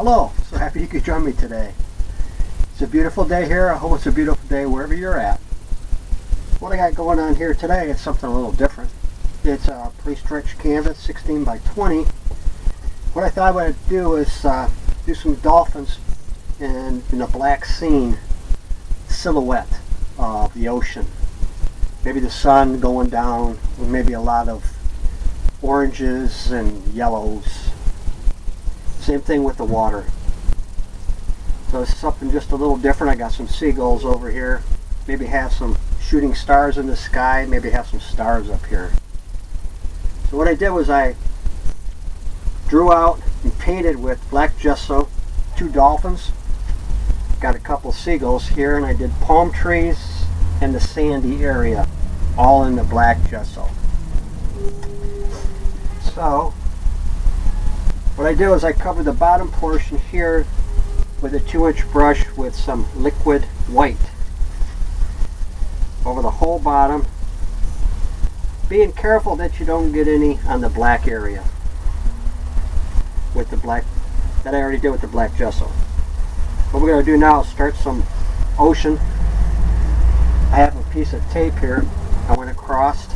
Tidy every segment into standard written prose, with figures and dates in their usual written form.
Hello, so happy you could join me today. It's a beautiful day here. I hope it's a beautiful day wherever you're at. What I got going on here today is something a little different. It's a pre-stretched canvas, 16 by 20. What I thought I would do is do some dolphins in a black scene silhouette of the ocean. Maybe the sun going down, maybe a lot of oranges and yellows. Same thing with the water. So it's something just a little different. I got some seagulls over here. Maybe have some shooting stars in the sky. Maybe have some stars up here. So what I did was I drew out and painted with black gesso 2 dolphins. Got a couple seagulls here, and I did palm trees and the sandy area, all in the black gesso. So what I do is I cover the bottom portion here with a 2-inch brush with some liquid white over the whole bottom, being careful that you don't get any on the black area with the black that I already did with the black gesso. What we're going to do now is start some ocean. I have a piece of tape here I went across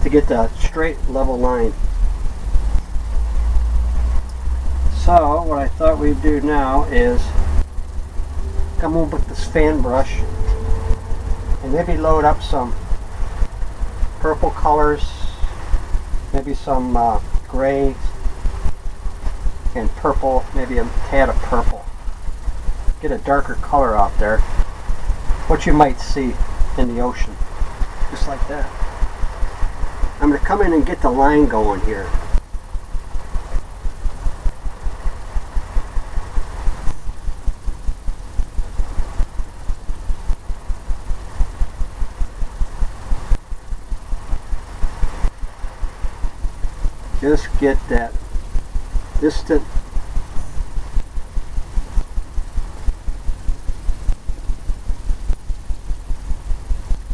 to get the straight level line. So what I thought we'd do now is come over with this fan brush and maybe load up some purple colors, maybe some gray and purple, maybe a tad of purple. Get a darker color out there, what you might see in the ocean, just like that. I'm going to come in and get the line going here. Just get that distant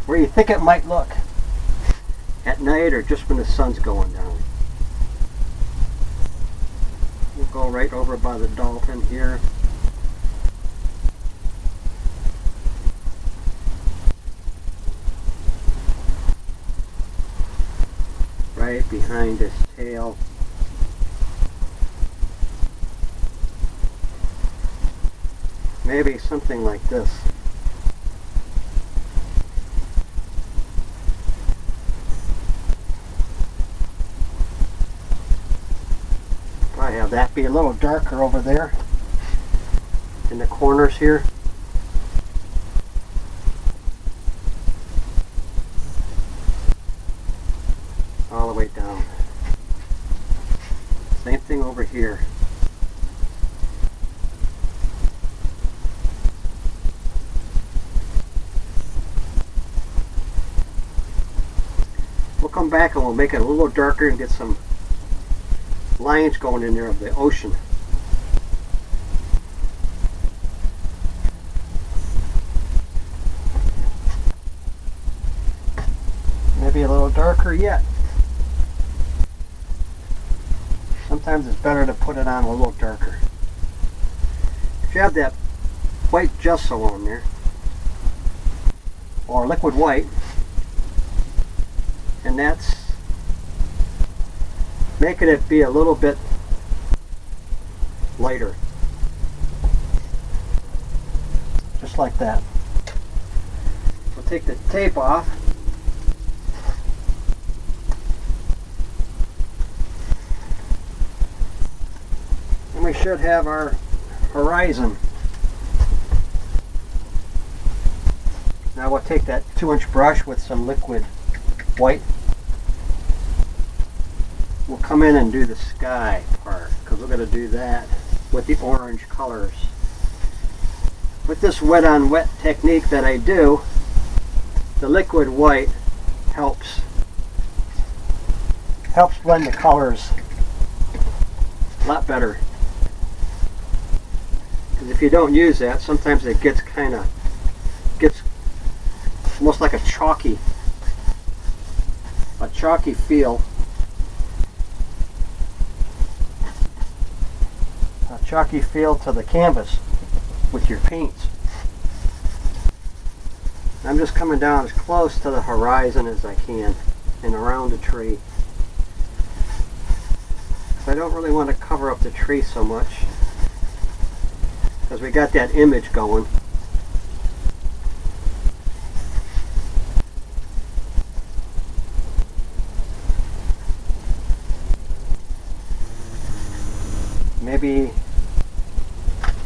where you think it might look at night or just when the sun's going down. We'll go right over by the dolphin here. Right behind his tail. Maybe something like this. I have that be a little darker over there in the corners here. All the way down. Same thing over here. We'll come back and we'll make it a little darker and get some lines going in there of the ocean. Maybe a little darker yet. Sometimes it's better to put it on a little darker. If you have that white gesso on there, or liquid white, and that's making it be a little bit lighter. Just like that. We'll take the tape off. And we should have our horizon. Now we'll take that 2-inch brush with some liquid white. We'll come in and do the sky part, because we're going to do that with the orange colors. With this wet on wet technique that I do, the liquid white helps blend the colors a lot better. Because if you don't use that, sometimes it gets almost like a chalky feel. chalky feel to the canvas with your paints. I'm just coming down as close to the horizon as I can and around the tree. So I don't really want to cover up the tree so much because we got that image going.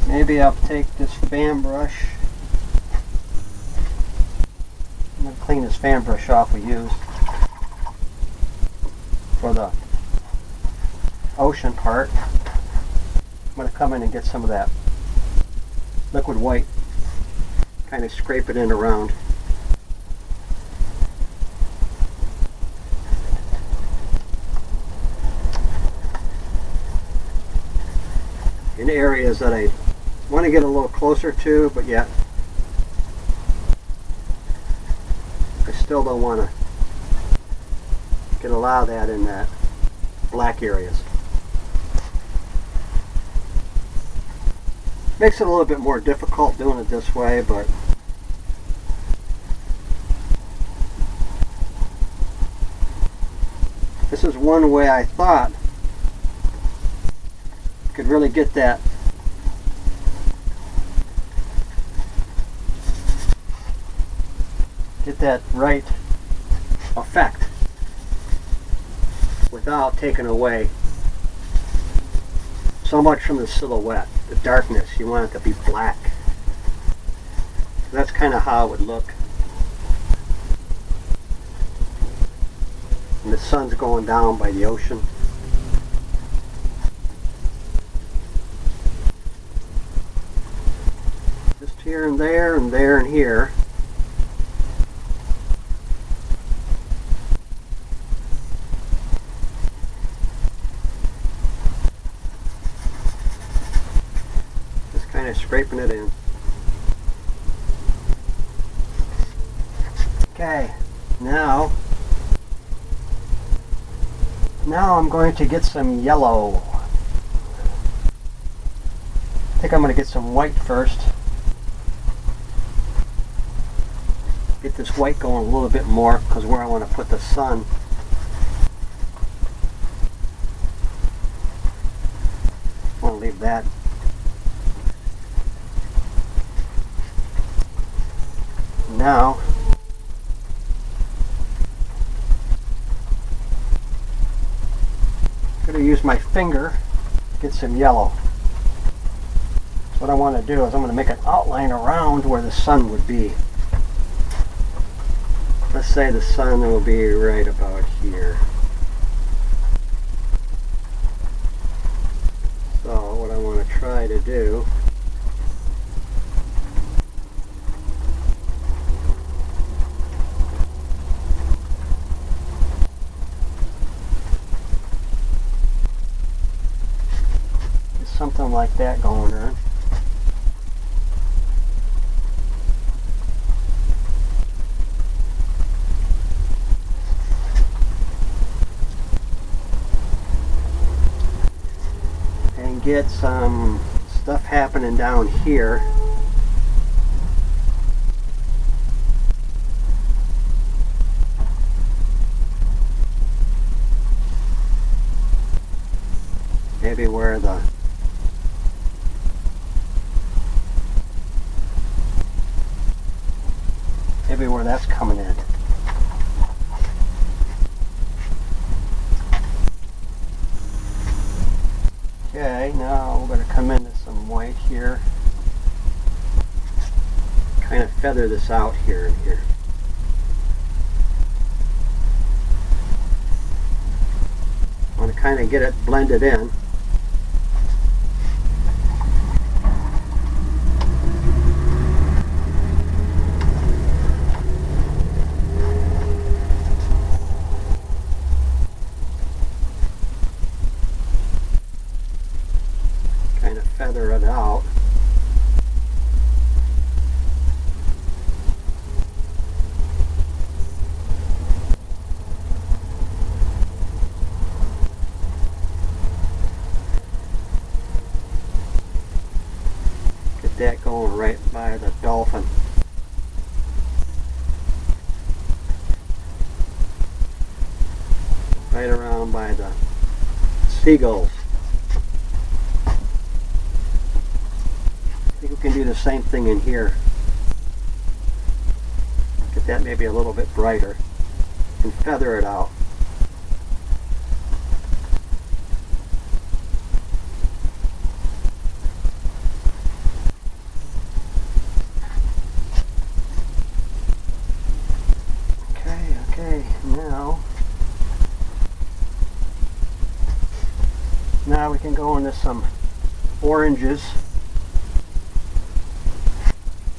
Maybe I'll take this fan brush. I'm going to clean this fan brush off we used for the ocean part. I'm going to come in and get some of that liquid white, kind of scrape it in around. In areas that I want to get a little closer to, but yet I still don't want to get a lot of that in that black areas. Makes it a little bit more difficult doing it this way, but this is one way I thought I could really get that right effect without taking away so much from the silhouette, the darkness. You want it to be black. That's kind of how it would look. And the sun's going down by the ocean. Just here and there and there and here. Kind of scraping it in. Okay, now I'm going to get some yellow. I think I'm going to get some white first. Get this white going a little bit more because where I want to put the sun. I want to leave that. Now I'm going to use my finger to get some yellow. So what I want to do is I'm going to make an outline around where the sun would be. Let's say the sun will be right about here. So what I want to try to do something like that going on. And get some stuff happening down here. Maybe where that's coming in. Okay, now we're going to come into some white here. Kind of feather this out here and here. I want to kind of get it blended in. Feather it out. that going right by the dolphin. Right around by the seagulls. I think we can do the same thing in here. Get that maybe a little bit brighter and feather it out. Okay, now we can go into some oranges,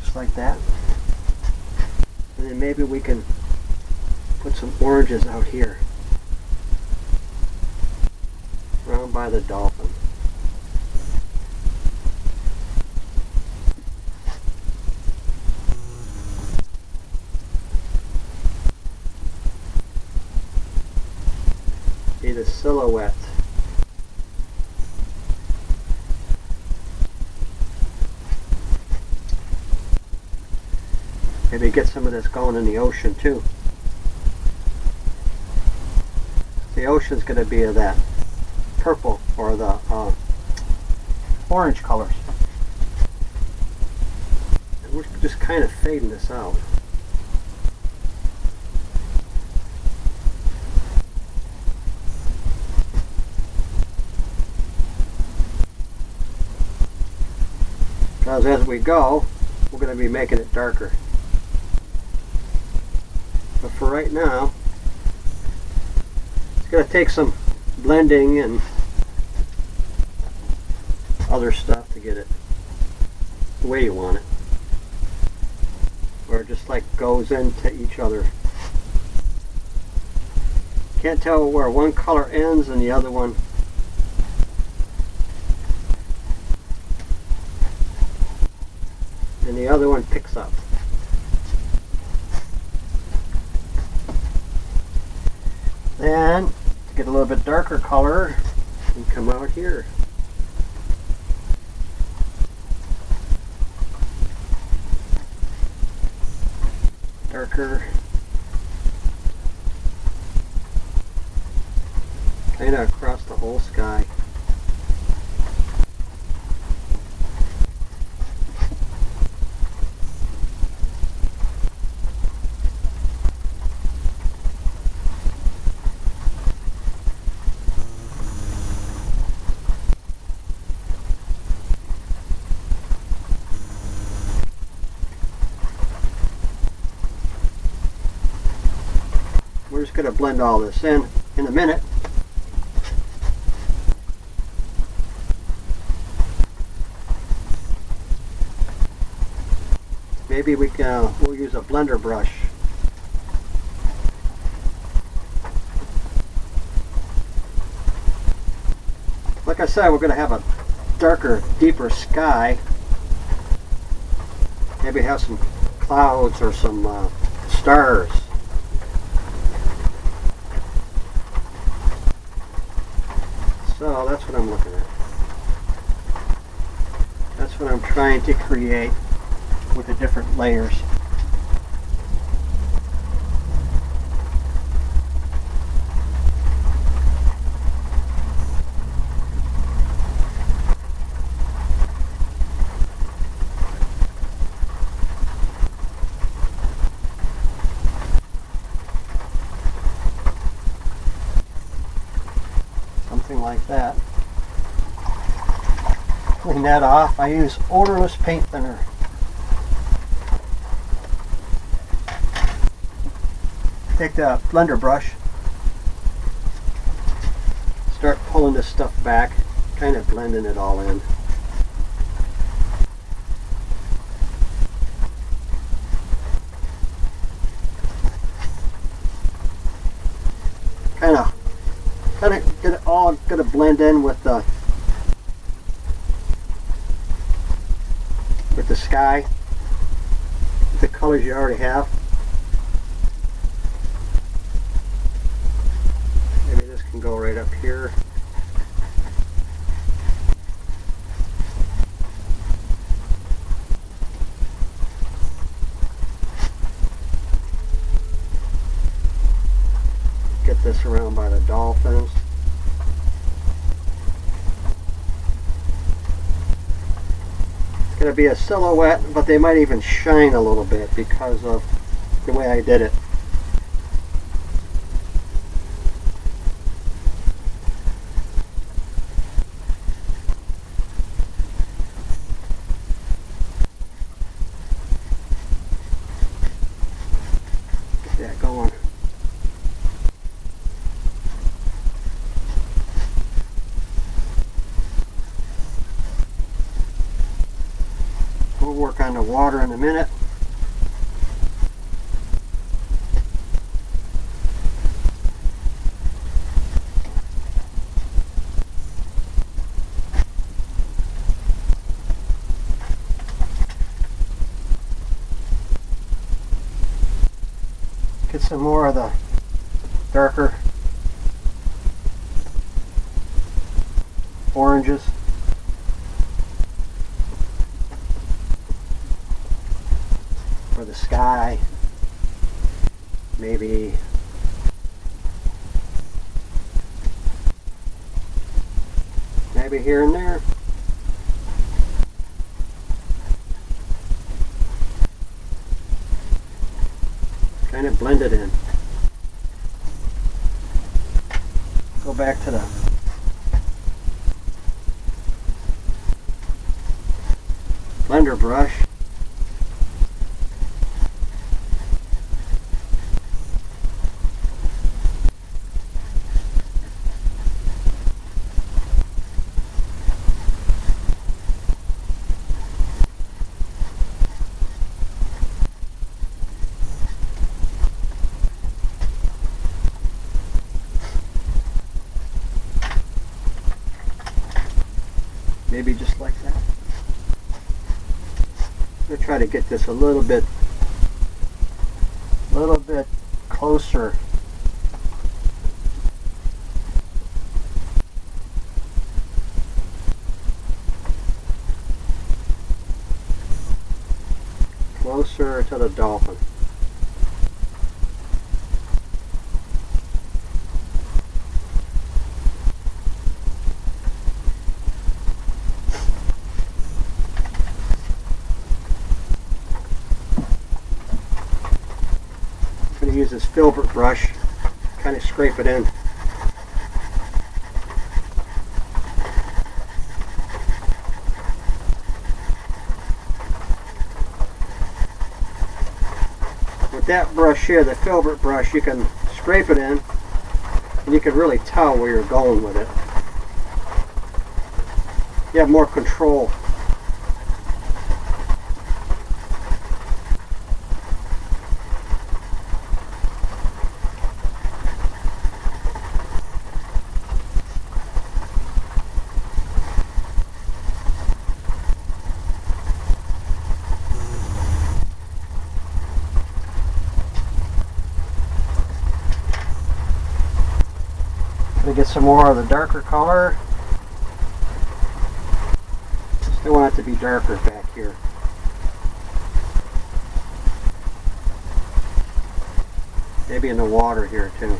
just like that. And then maybe we can put some oranges out here, around by the dolphin. Be the silhouette. Maybe get some of this going in the ocean too. The ocean's going to be of that purple or the orange colors. And we're just kind of fading this out. Because as we go, we're going to be making it darker. But for right now, it's going to take some blending and other stuff to get it the way you want it. Or it just like goes into each other. Can't tell where one color ends and the other one picks up. Then, to get a little bit darker color, we come out here. Darker. Kind of across the whole sky. We're just going to blend all this in a minute. Maybe we'll use a blender brush. Like I said, we're going to have a darker, deeper sky. Maybe have some clouds or some stars. So that's what I'm looking at. That's what I'm trying to create with the different layers. Something like that. Clean that off. I use odorless paint thinner. Take the blender brush, start pulling this stuff back, kind of blending it all in. Kind of get it all gonna blend in with the sky, with the colors you already have. Maybe this can go right up here. get this around by the dolphins. It's going to be a silhouette, but they might even shine a little bit because of the way I did it. Get that going. We'll work on the water in a minute. Get some more of the darker oranges. For the sky, maybe here and there. Kind of blend it in. Go back to the blender brush. Maybe just like that. I'm going to try to get this a little bit closer. Closer to the dolphin. Use this filbert brush, kind of scrape it in. With that brush here, the filbert brush, you can scrape it in and you can really tell where you're going with it. You have more control. To get some more of the darker color. Still want it to be darker back here. Maybe in the water here too.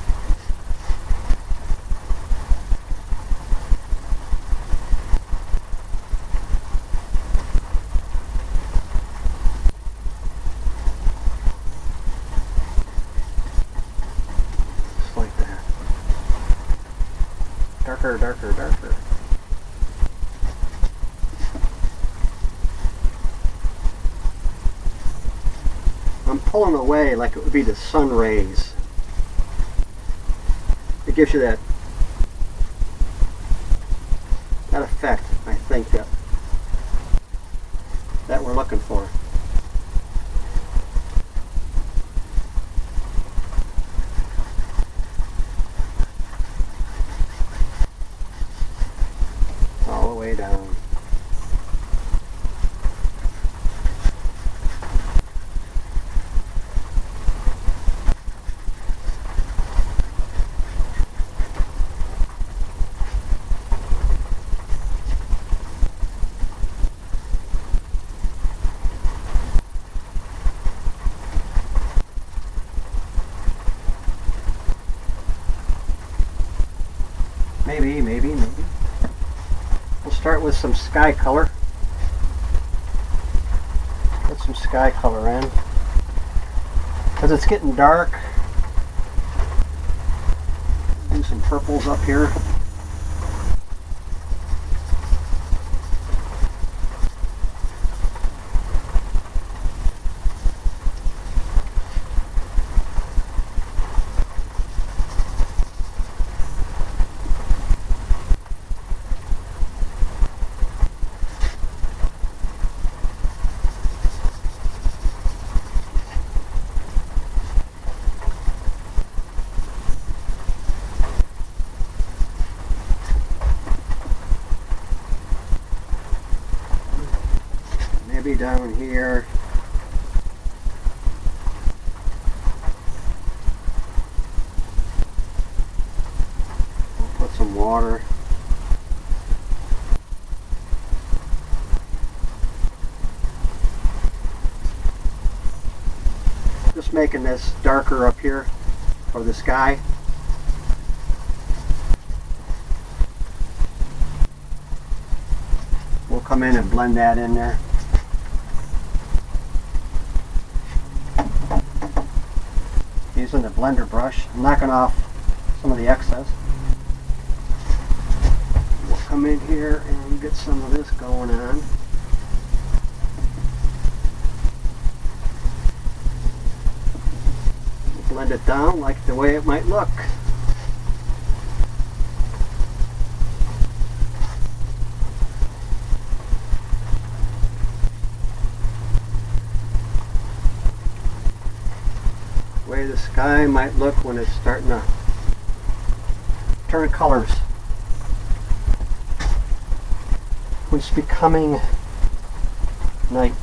Just like that. Darker, darker, darker. I'm pulling away like it would be the sun rays. It gives you that effect, I think, that we're looking for. All the way down. Maybe. We'll start with some sky color. Put some sky color in. Because it's getting dark. Do some purples up here. Maybe down here. We'll put some water. Just making this darker up here for the sky. We'll come in and blend that in there. Using the blender brush, knocking off some of the excess. We'll come in here and get some of this going on. Blend it down like the way it might look. Way the sky might look when it's starting to turn colors. When it's becoming night.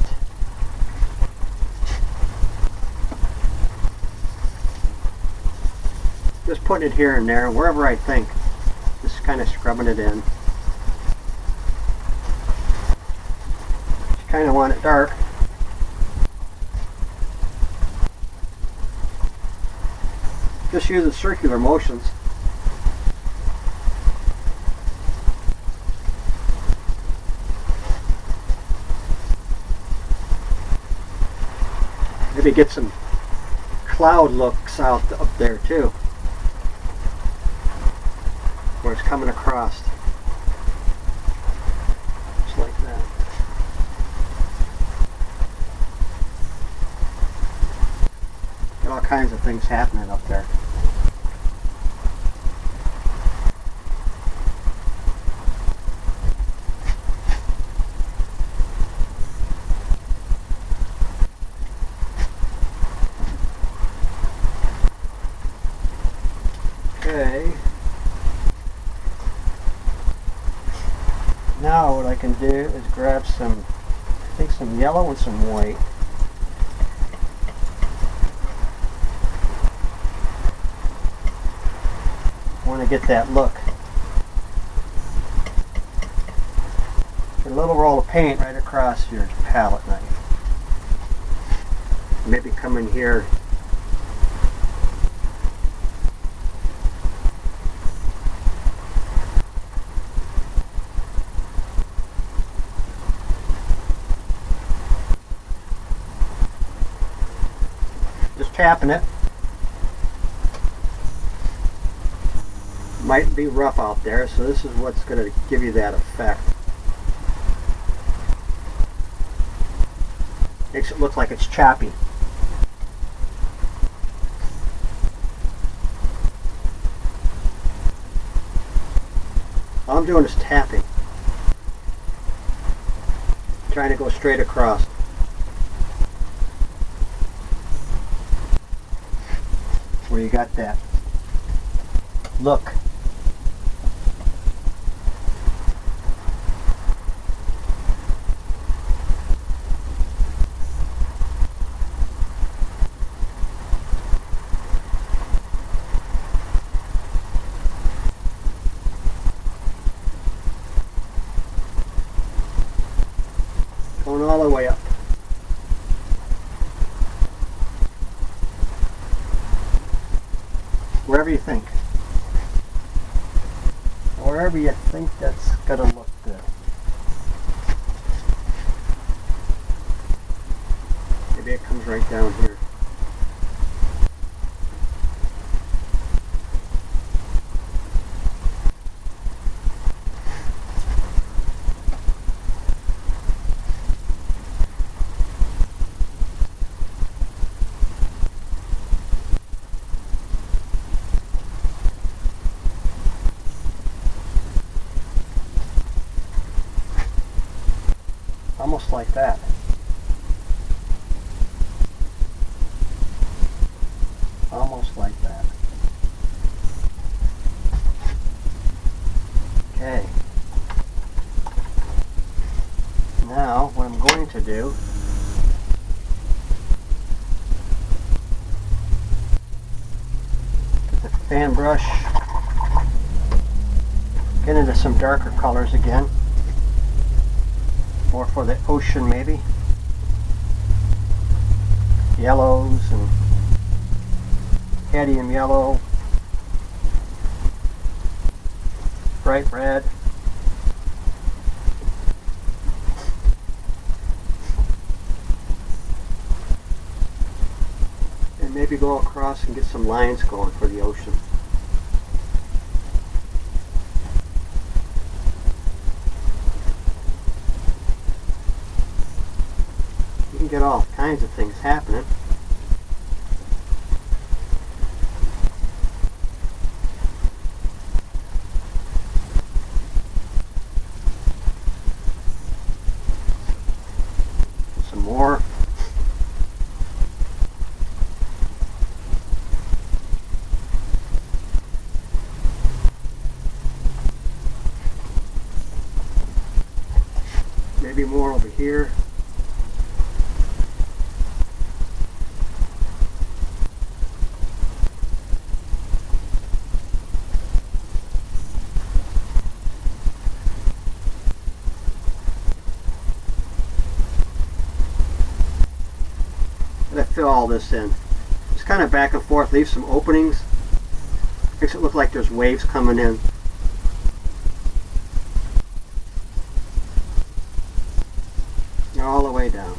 Just putting it here and there, wherever I think. Just kind of scrubbing it in. Just kind of want it dark. Just use the circular motions. Maybe get some cloud looks out up there too, where it's coming across. Just like that. Got all kinds of things happening up there. Okay. Now what I can do is grab some, I think some yellow and some white. I want to get that look. A little roll of paint right across your palette knife. Maybe come in here. Just tapping it. Might be rough out there, so this is what's going to give you that effect. Makes it look like it's choppy. All I'm doing is tapping. Trying to go straight across. Where you got that look. Going all the way up. Wherever you think. wherever you think that's going to look good. Maybe it comes right down here. Almost like that. Almost like that. Okay. Now, what I'm going to do with the fan brush, get into some darker colors again. More for the ocean, maybe. Yellows and cadmium yellow, bright red. And maybe go across and get some lines going for the ocean. You can get all kinds of things happening. Some more. Maybe more over here. Let fill all this in. Just kind of back and forth, leave some openings. Makes it look like there's waves coming in. All the way down.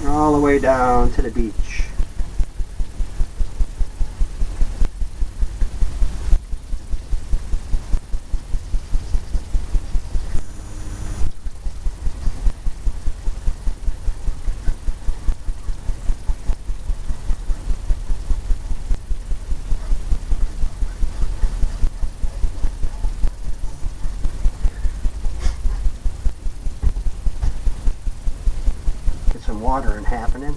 All the way down to the beach. Some watering happening.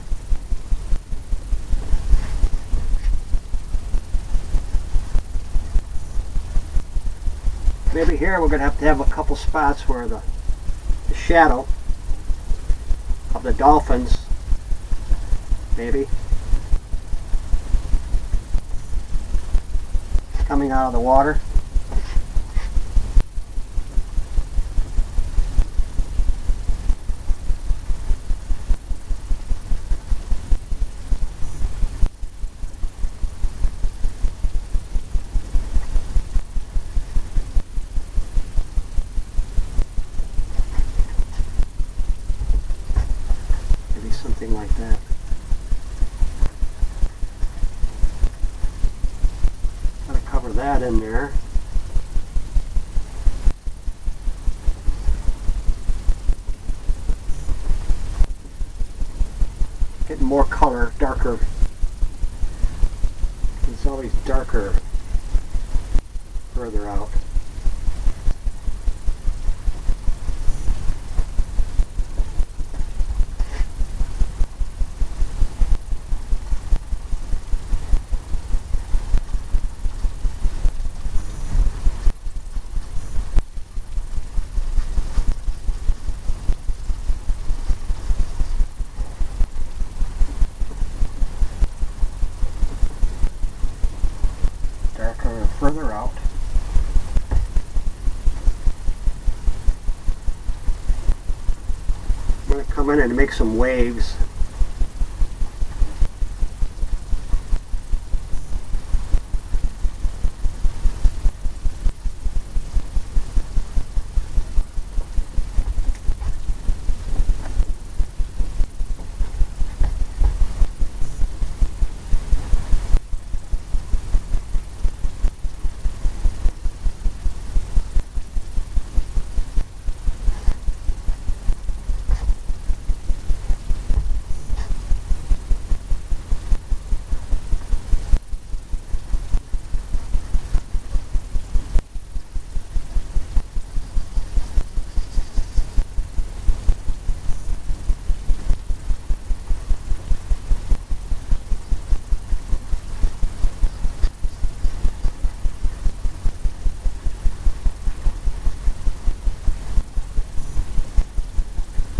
Maybe here we're going to have a couple spots where the shadow of the dolphins, maybe, coming out of the water. Something like that. Gotta cover that in there. Getting more color, darker. It's always darker further out. Further out. I'm going to come in and make some waves.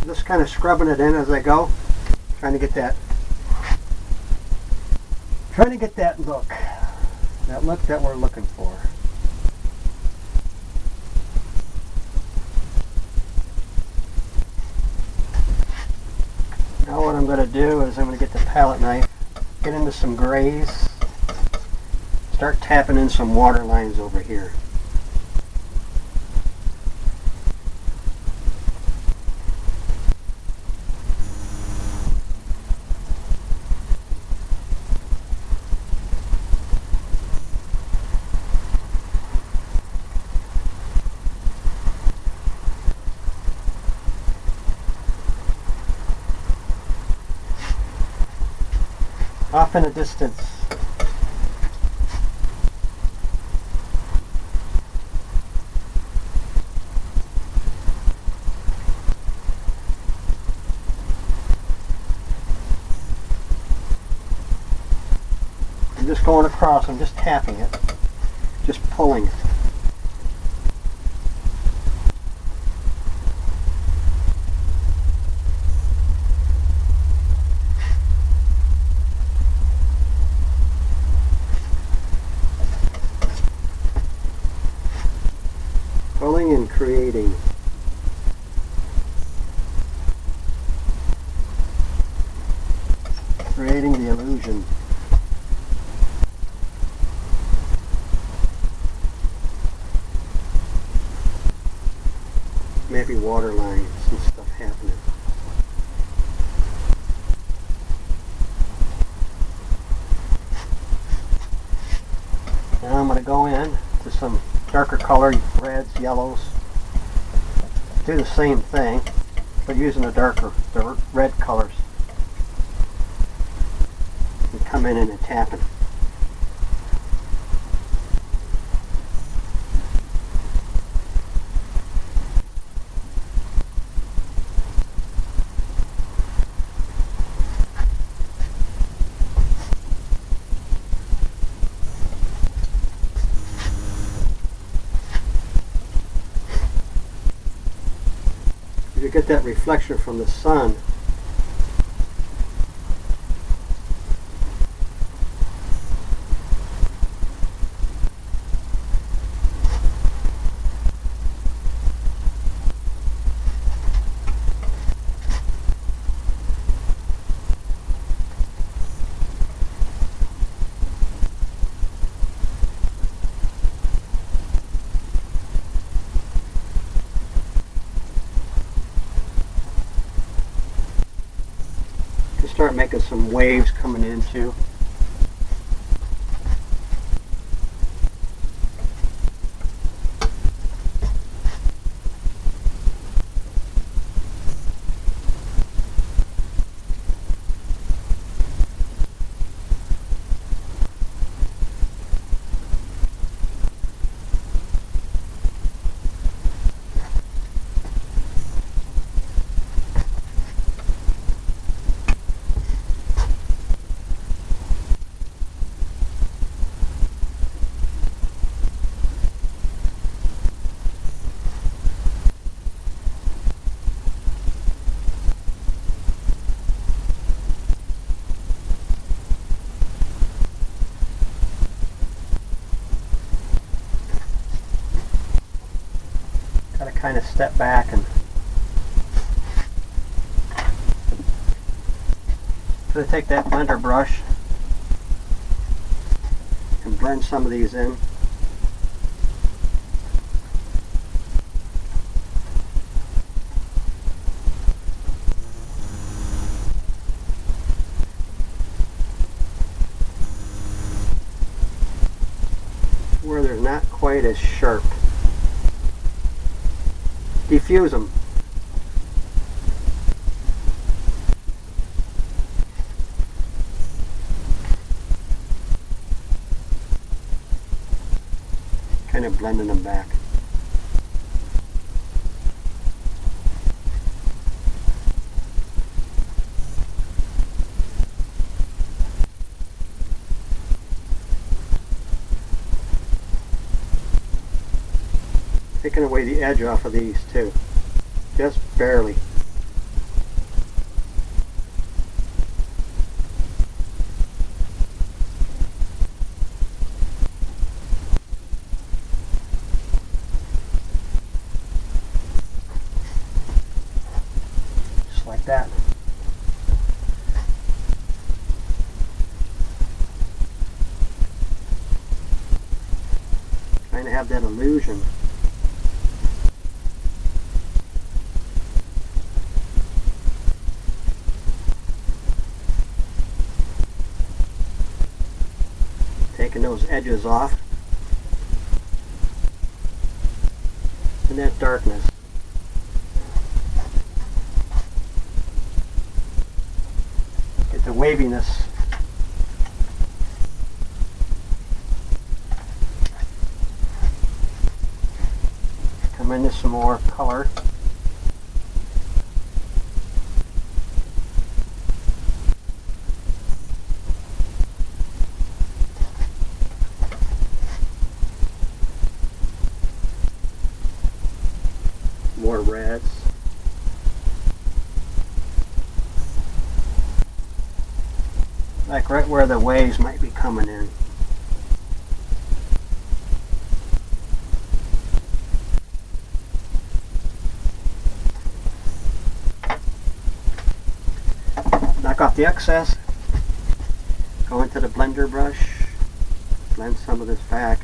Just kind of scrubbing it in as I go, trying to get that look that we're looking for. Now what I'm going to do is I'm going to get the palette knife, get into some grays, start tapping in some water lines over here. Off in the distance. I'm just going across, I'm just tapping it, just pulling it. Pulling and creating. Creating the illusion. Maybe water lines and stuff happening. Now I'm going to go in to some darker color, reds, yellows. Do the same thing, but using the red colors. And come in and tap it. You get that reflection from the sun. Start making some waves coming in too. Gotta kind of step back and so take that blender brush and blend some of these in. Where they're not quite as sharp. Diffuse them. Kind of blending them back. Taking away the edge off of these too, just barely. like that. Trying to have that illusion. Taking those edges off. And that darkness. Get the waviness. Come into some more color. More reds. Like right where the waves might be coming in. Knock off the excess. Go into the blender brush. Blend some of this back.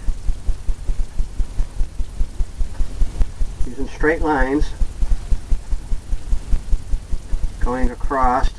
Using straight lines. Going across.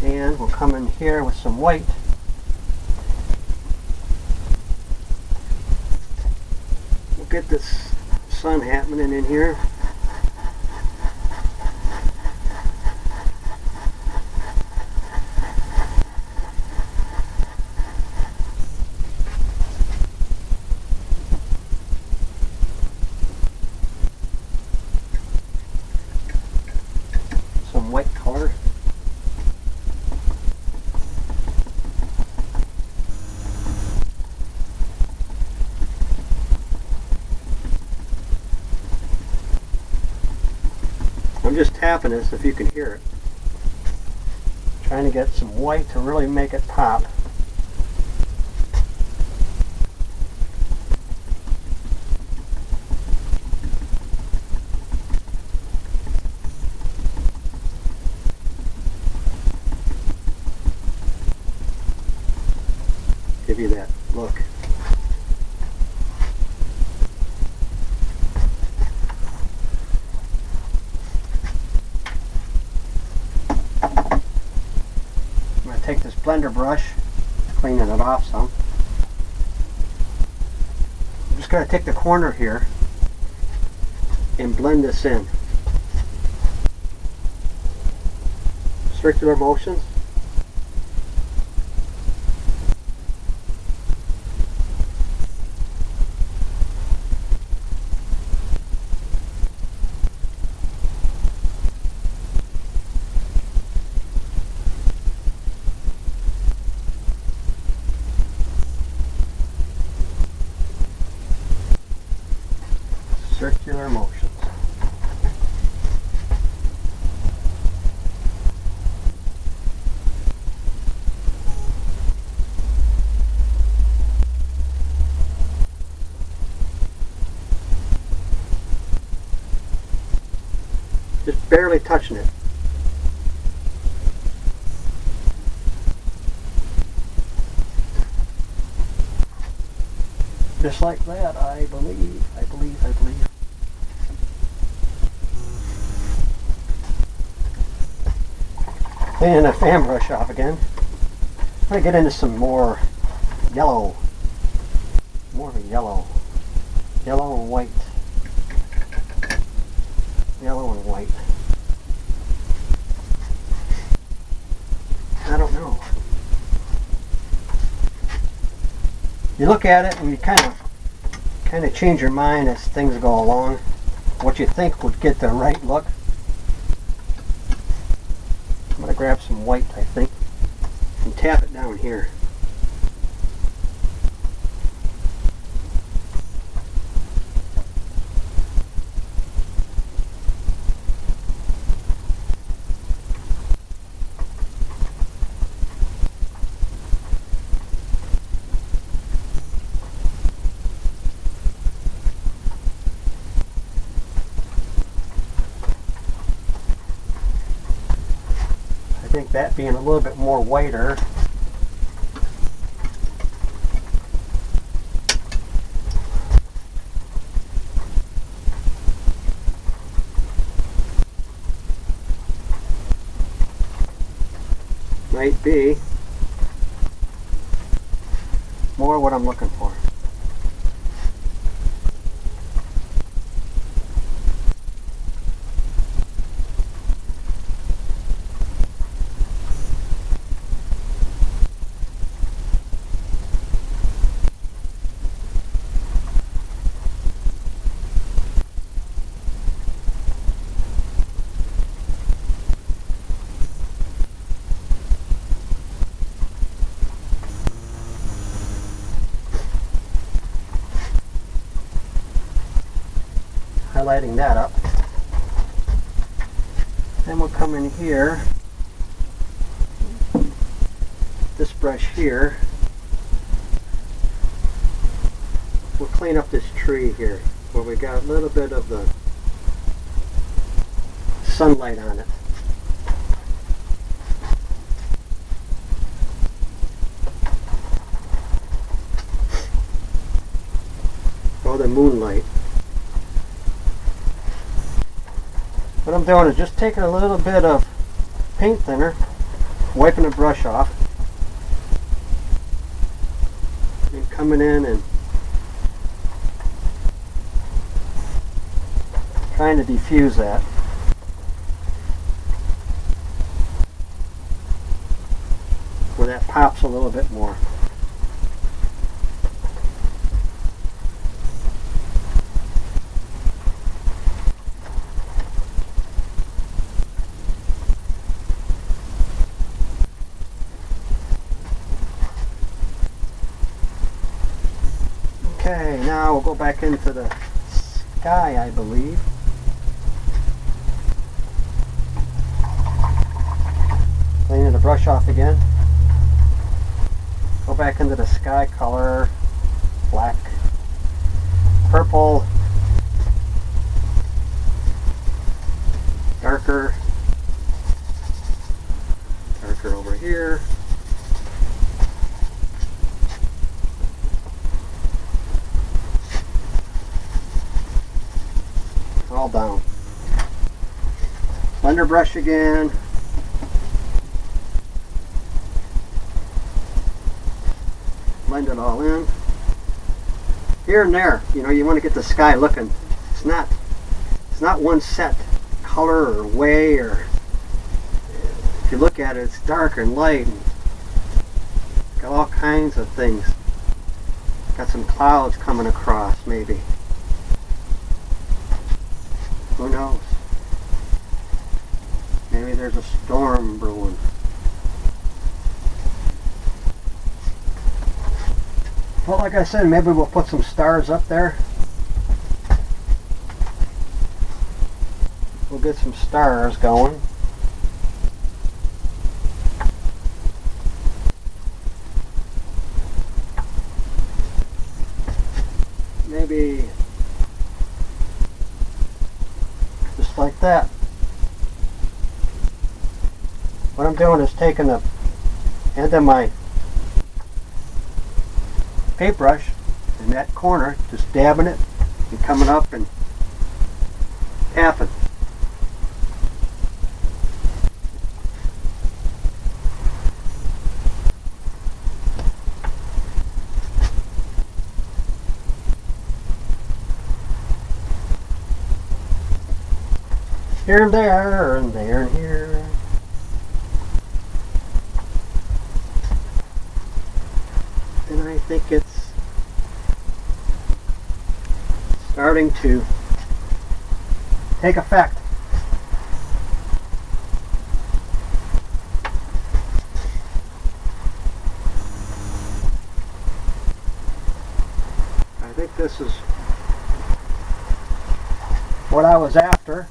And we'll come in here with some white. We'll get this sun happening in here. Some white color. I'm just tapping this if you can hear it. Trying to get some white to really make it pop. Give you that look. Take this blender brush, cleaning it off some. I'm just going to take the corner here and blend this in. Circular motions. Circular motions. Just barely touching it. Just like that, I believe. And a fan brush off again. I'm going to get into some more yellow. More of a yellow. Yellow and white. Yellow and white. I don't know. You look at it and you kind of change your mind as things go along. What you think would get the right look. I'm going to grab some white, I think, and tap it down here. I think that being a little bit more whiter, might be more what I'm looking for. Highlighting that up. Then we'll come in here, this brush here, we'll clean up this tree here where we got a little bit of the sunlight on it. Or the moonlight. What I'm doing is just taking a little bit of paint thinner, wiping the brush off, and coming in and trying to diffuse that. Where that pops a little bit more. Okay, now we'll go back into the sky, I believe. Cleaning the brush off again. Go back into the sky color, black, purple, darker, darker over here. All down. Blender brush again. Blend it all in. Here and there, you know, you want to get the sky looking. It's not one set color or way, or if you look at it, it's dark and light. And got all kinds of things. Got some clouds coming across, maybe. Who knows? Maybe there's a storm brewing. Well, like I said, maybe we'll put some stars up there. We'll get some stars going. Maybe just like that. What I'm doing is taking the end of my paintbrush in that corner, just dabbing it and coming up and tapping. Here and there, and there and here. And I think it's starting to take effect. I think this is what I was after.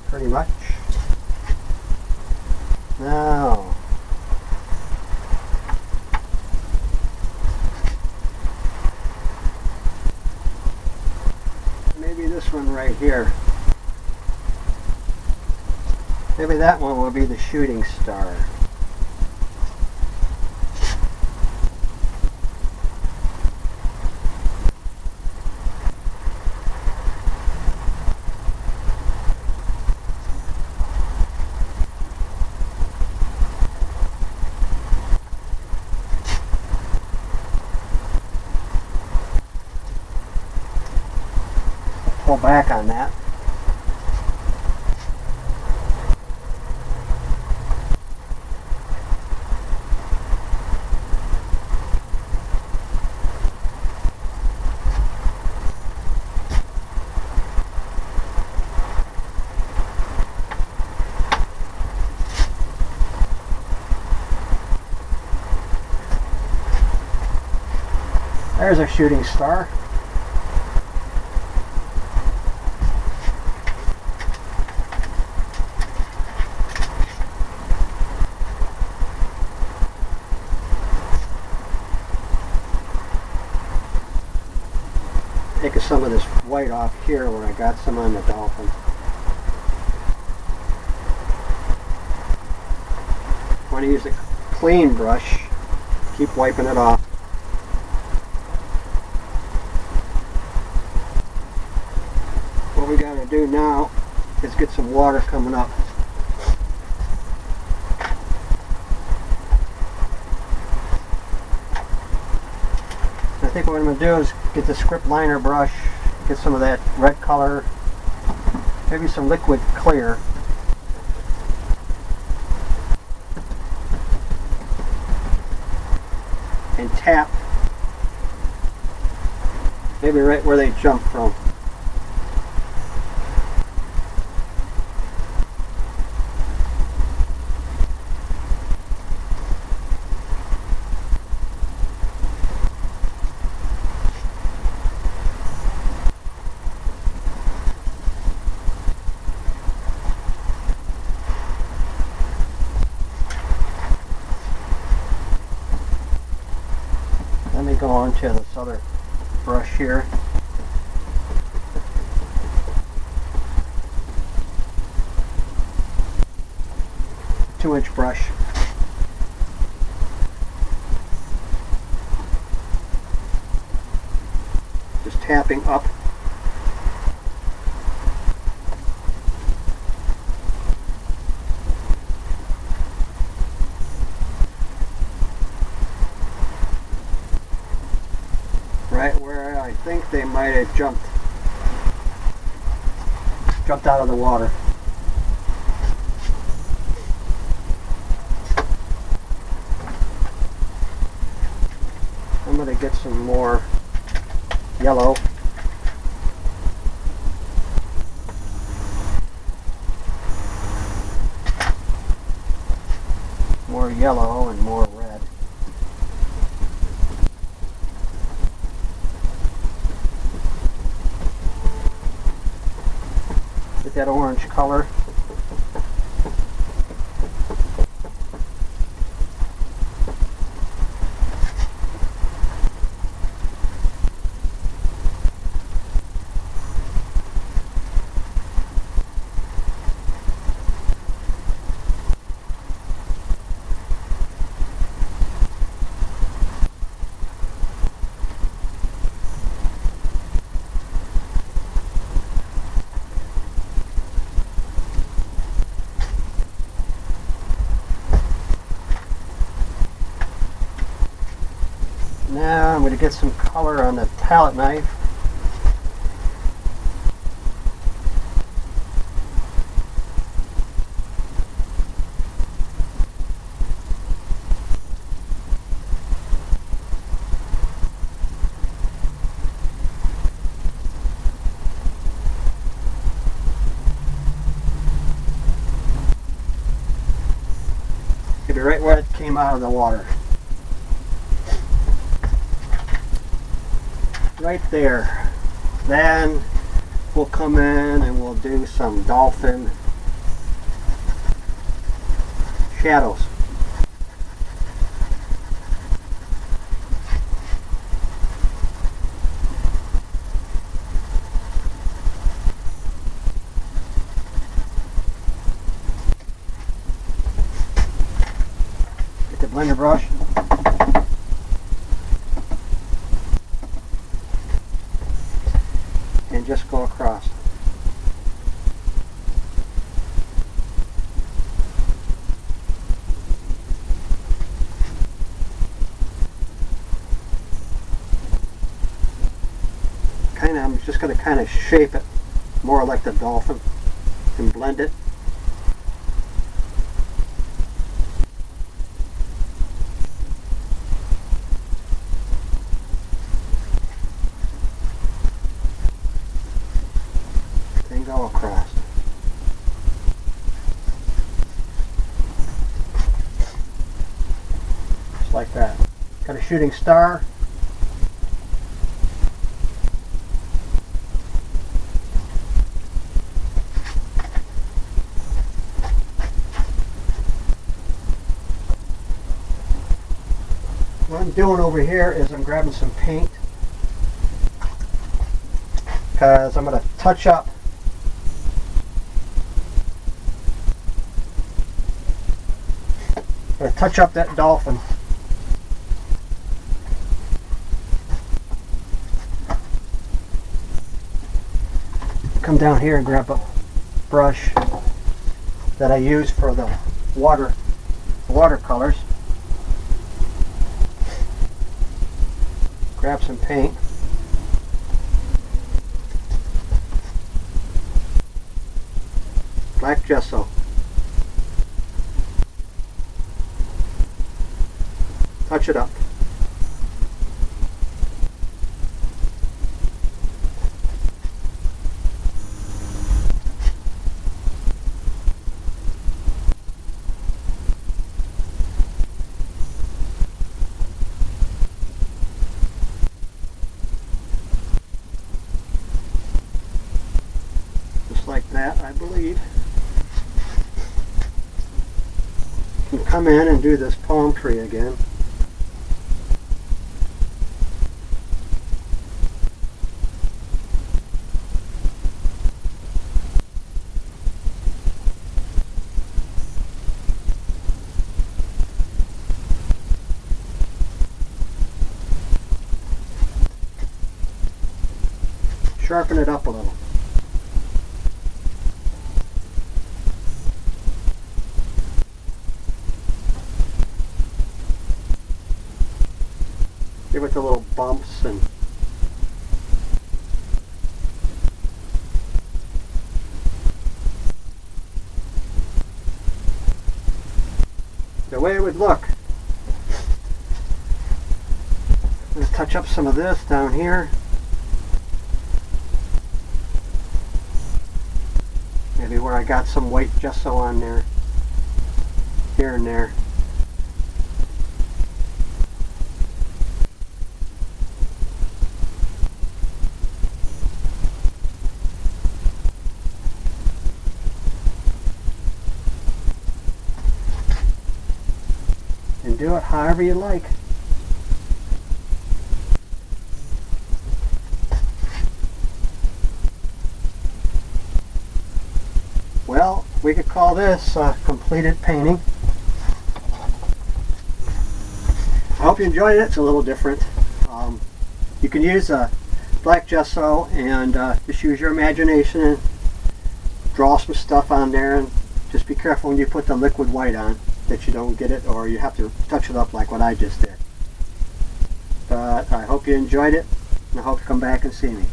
Pretty much. Now, maybe this one right here. Maybe that one will be the shooting star. Pull back on that. There's a shooting star. Take some of this white off here where I got some on the dolphin. Want to use a clean brush. Keep wiping it off. What we got to do now is get some water coming up. I think what I'm going to do is get the script liner brush, get some of that red color, maybe some liquid clear. And tap maybe right where they jump from. Let me go on to this other brush here. Two-inch brush. Just tapping up. Right where I think they might have jumped out of the water. I'm going to get some more yellow. More yellow and more red. Get that orange color. Now I'm going to get some color on the palette knife. right where it came out of the water. Right there. Then we'll come in and we'll do some dolphin shadows. Get the blender brush. And just go across. I'm just going to kind of shape it more like the dolphin and blend it. Then go across. Just like that. Got a shooting star. What I'm doing over here is I'm grabbing some paint because I'm going to touch up that dolphin. Come down here and grab a brush that I use for the watercolors. Grab some paint. Black gesso. Touch it up. Like that, I believe. You can come in and do this palm tree again. Sharpen it up a little. Give it the little bumps and the way it would look. I'm going to touch up some of this down here. Maybe where I got some white gesso on there, here and there. And do it however you like. Well, we could call this a completed painting. I hope you enjoyed it. It's a little different. You can use black gesso and just use your imagination and draw some stuff on there, and just be careful when you put the liquid white on that you don't get it, or you have to touch it up like what I just did. But I hope you enjoyed it, and I hope you come back and see me.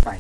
Bye.